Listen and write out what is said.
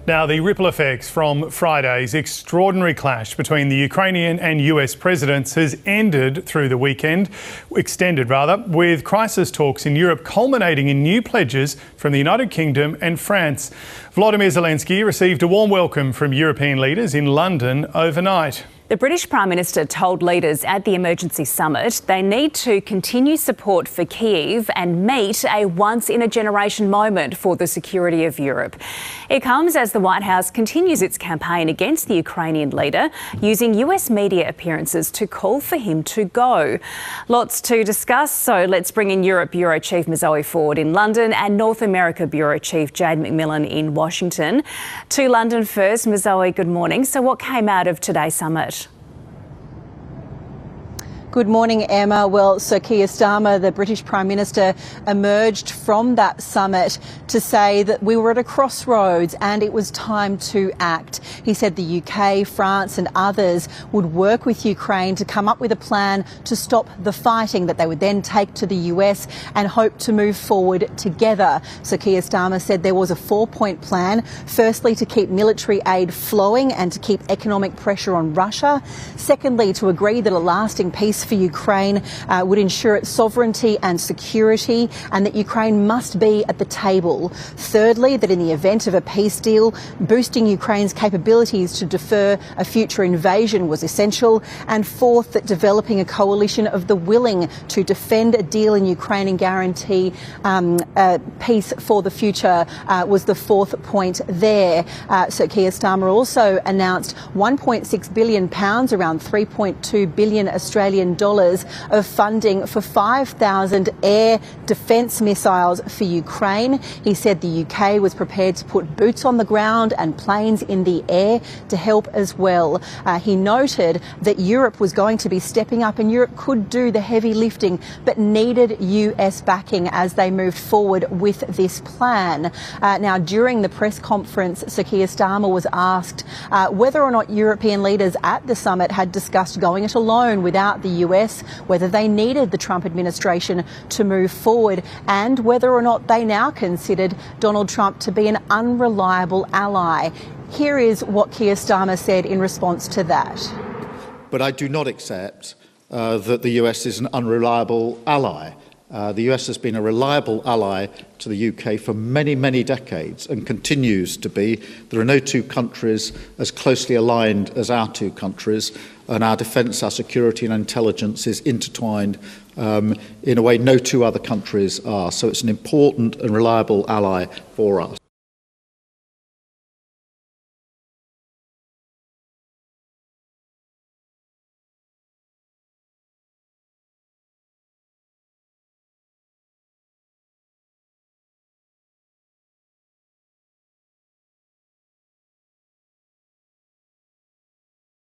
Now, the ripple effects from Friday's extraordinary clash between the Ukrainian and US presidents has ended through the weekend, with crisis talks in Europe culminating in new pledges from the United Kingdom and France. Volodymyr Zelenskyy received a warm welcome from European leaders in London overnight. The British Prime Minister told leaders at the emergency summit they need to continue support for Kyiv and meet a once-in-a-generation moment for the security of Europe. It comes as the White House continues its campaign against the Ukrainian leader, using US media appearances to call for him to go. Lots to discuss, so let's bring in Europe Bureau Chief Zoe Ford in London and North America Bureau Chief Jade McMillan in Washington. To London first, Zoe, good morning. So what came out of today's summit? Good morning, Emma. Well, Sir Keir Starmer, the British Prime Minister, emerged from that summit to say that we were at a crossroads and it was time to act. He said the UK, France and others would work with Ukraine to come up with a plan to stop the fighting that they would then take to the US and hope to move forward together. Sir Keir Starmer said there was a 4-point plan. Firstly, to keep military aid flowing and to keep economic pressure on Russia. Secondly, to agree that a lasting peace for Ukraine would ensure its sovereignty and security, and that Ukraine must be at the table. Thirdly, that in the event of a peace deal, boosting Ukraine's capabilities to defer a future invasion was essential. And fourth, that developing a coalition of the willing to defend a deal in Ukraine and guarantee peace for the future was the fourth point there. Sir Keir Starmer also announced £1.6 billion, around 3.2 billion Australian dollars of funding for 5,000 air defence missiles for Ukraine. He said the UK was prepared to put boots on the ground and planes in the air to help as well. He noted that Europe was going to be stepping up and Europe could do the heavy lifting but needed US backing as they moved forward with this plan. Now, during the press conference, Sir Keir Starmer was asked whether or not European leaders at the summit had discussed going it alone without the US, whether they needed the Trump administration to move forward, and whether or not they now considered Donald Trump to be an unreliable ally. Here is what Keir Starmer said in response to that. But I do not accept that the US is an unreliable ally. The US has been a reliable ally to the UK for many, many decades and continues to be. There are no two countries as closely aligned as our two countries, and our defence, our security and intelligence is intertwined in a way no two other countries are. So it's an important and reliable ally for us.